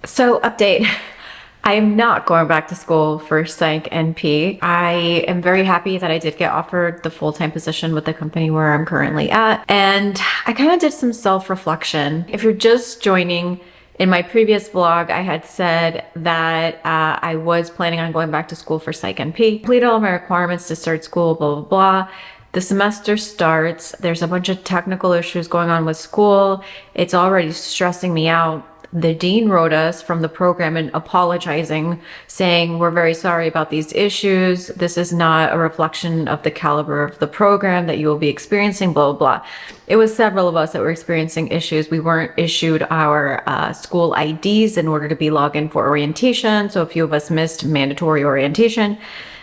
So update, I am not going back to school for Psych NP. I am very happy that I did get offered the full-time position with the company where I'm currently at. And I kind of did some self-reflection. If you're just joining, in my previous vlog, I had said that I was planning on going back to school for Psych NP. Completed all my requirements to start school, blah, blah, blah. The semester starts. There's a bunch of technical issues going on with school. It's already stressing me out. The dean wrote us from the program and apologizing, saying, we're very sorry about these issues. This is not a reflection of the caliber of the program that you will be experiencing, blah, blah, blah. It was several of us that were experiencing issues. We weren't issued our school IDs in order to be logged in for orientation. So a few of us missed mandatory orientation.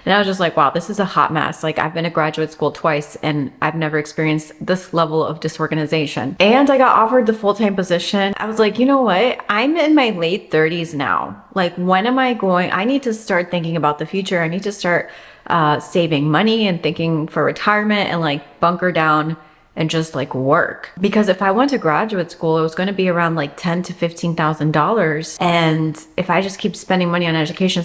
And I was just like, wow, this is a hot mess. Like, I've been to graduate school twice and I've never experienced this level of disorganization. And I got offered the full-time position. I was like, you know what? I'm in my late 30s now. Like, when am I going? I need to start thinking about the future. I need to start saving money and thinking for retirement and like bunker down and just like work. Because if I went to graduate school, it was going to be around like $10,000 to $15,000. And if I just keep spending money on education,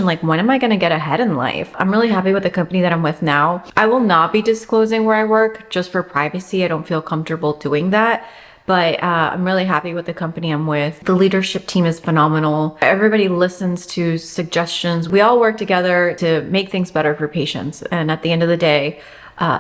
like, when am I going to get ahead in life? I'm really happy with the company that I'm with now. I will not be disclosing where I work just for privacy. I don't feel comfortable doing that. But I'm really happy with the company I'm with. The leadership team is phenomenal. Everybody listens to suggestions. We all work together to make things better for patients. And at the end of the day,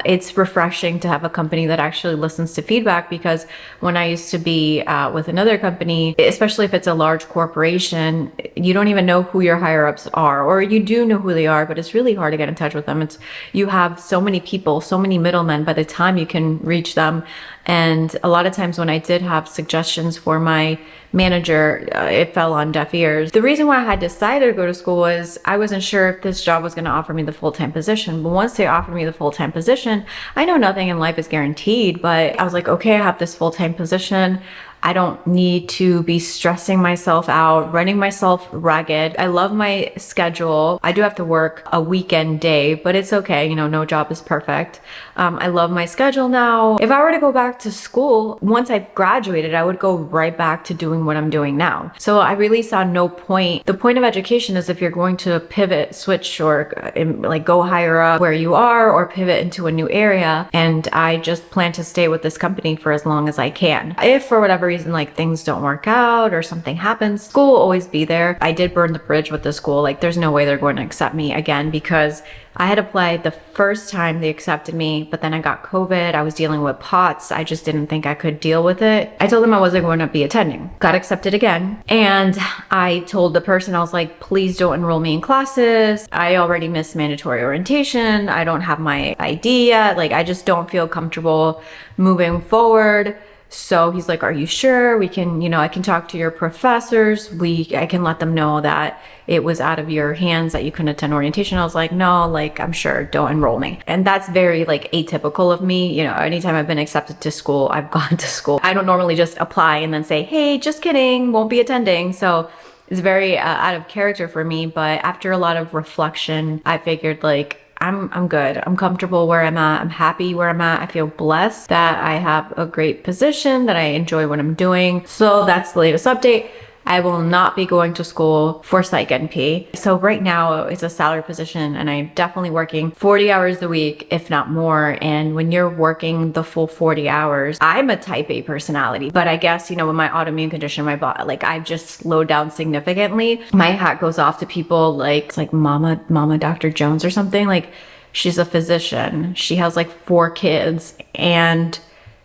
it's refreshing to have a company that actually listens to feedback, because when I used to be with another company, especially if it's a large corporation, you don't even know who your higher ups are, or you do know who they are, but it's really hard to get in touch with them. You have so many people, so many middlemen by the time you can reach them. And a lot of times when I did have suggestions for my manager, it fell on deaf ears. The reason why I had decided to go to school was I wasn't sure if this job was going to offer me the full-time position. But once they offered me the full-time position, I know nothing in life is guaranteed, but I was like, okay, I have this full-time position. I don't need to be stressing myself out, running myself ragged. I love my schedule. I do have to work a weekend day, but it's okay. You know, no job is perfect. I love my schedule now. If I were to go back to school, once I graduated, I would go right back to doing what I'm doing now. So I really saw no point. The point of education is if you're going to pivot, switch, or like go higher up where you are, or pivot into a new area. And I just plan to stay with this company for as long as I can. If for whatever reason, like things don't work out or something happens, school will always be there. I did burn the bridge with the school. Like, there's no way they're going to accept me again, because I had applied the first time they accepted me, but then I got COVID. I was dealing with POTS. I just didn't think I could deal with it. I told them I wasn't going to be attending. Got accepted again. And I told the person, I was like, please don't enroll me in classes. I already missed mandatory orientation. I don't have my ID yet. Like, I just don't feel comfortable moving forward. So he's like, are you sure? We can, you know, I can talk to your professors. I can let them know that it was out of your hands, that you couldn't attend orientation. I was like, no, like, I'm sure, don't enroll me. And that's very like atypical of me. You know, anytime I've been accepted to school, I've gone to school. I don't normally just apply and then say, hey, just kidding, won't be attending. So it's very out of character for me. But after a lot of reflection, I figured, like, I'm good. I'm comfortable where I'm at. I'm happy where I'm at. I feel blessed that I have a great position, that I enjoy what I'm doing. So that's the latest update. I will not be going to school for Psych NP. So right now it's a salary position, and I'm definitely working 40 hours a week, if not more. And when you're working the full 40 hours, I'm a type A personality, but I guess, you know, with my autoimmune condition, my body, like, I've just slowed down significantly. My hat goes off to people like, it's like Mama Dr. Jones or something. Like, she's a physician. She has like 4 kids and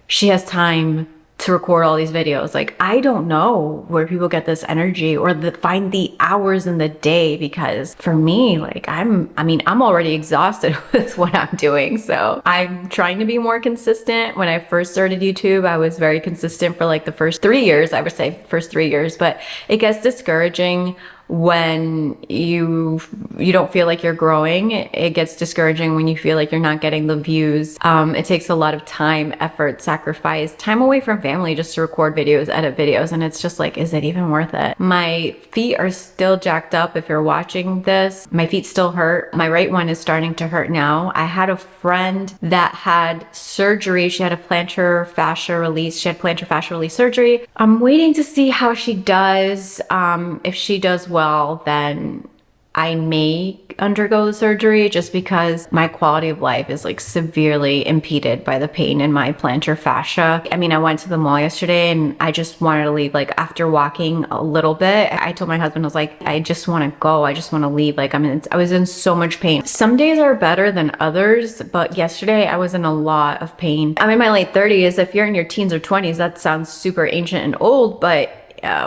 she has time to record all these videos. Like, I don't know where people get this energy or find the hours in the day, because for me, like, I'm already exhausted with what I'm doing. So I'm trying to be more consistent. When I first started YouTube, I was very consistent for like the first 3 years, I would say first 3 years, but it gets discouraging when you don't feel like you're growing. It gets discouraging when you feel like you're not getting the views. It takes a lot of time, effort, sacrifice, time away from family just to record videos, edit videos, and it's just like, is it even worth it? My feet are still jacked up if you're watching this. My feet still hurt. My right one is starting to hurt now. I had a friend that had surgery. She had a plantar fascia release. She had plantar fascia release surgery. I'm waiting to see how she does. If she does well, then I may undergo the surgery, just because my quality of life is like severely impeded by the pain in my plantar fascia. I mean, I went to the mall yesterday and I just wanted to leave. Like, after walking a little bit, I told my husband, I was like, I just want to go. I just want to leave. Like, I was in so much pain. Some days are better than others, but yesterday I was in a lot of pain. I'm in my late 30s. If you're in your teens or 20s, that sounds super ancient and old, but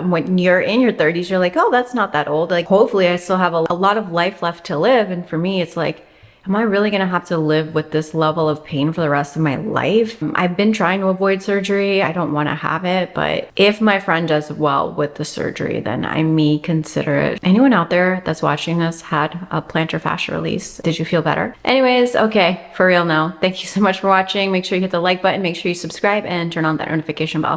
when you're in your 30s, you're like, oh, that's not that old. Like, hopefully I still have a lot of life left to live. And for me, it's like, am I really gonna have to live with this level of pain for the rest of my life? I've been trying to avoid surgery. I don't want to have it, but if my friend does well with the surgery, then I may consider it. Anyone out there that's watching this had a plantar fascia release? Did you feel better? Anyways, okay, for real now. Thank you so much for watching. Make sure you hit the like button, make sure you subscribe, and turn on that notification bell.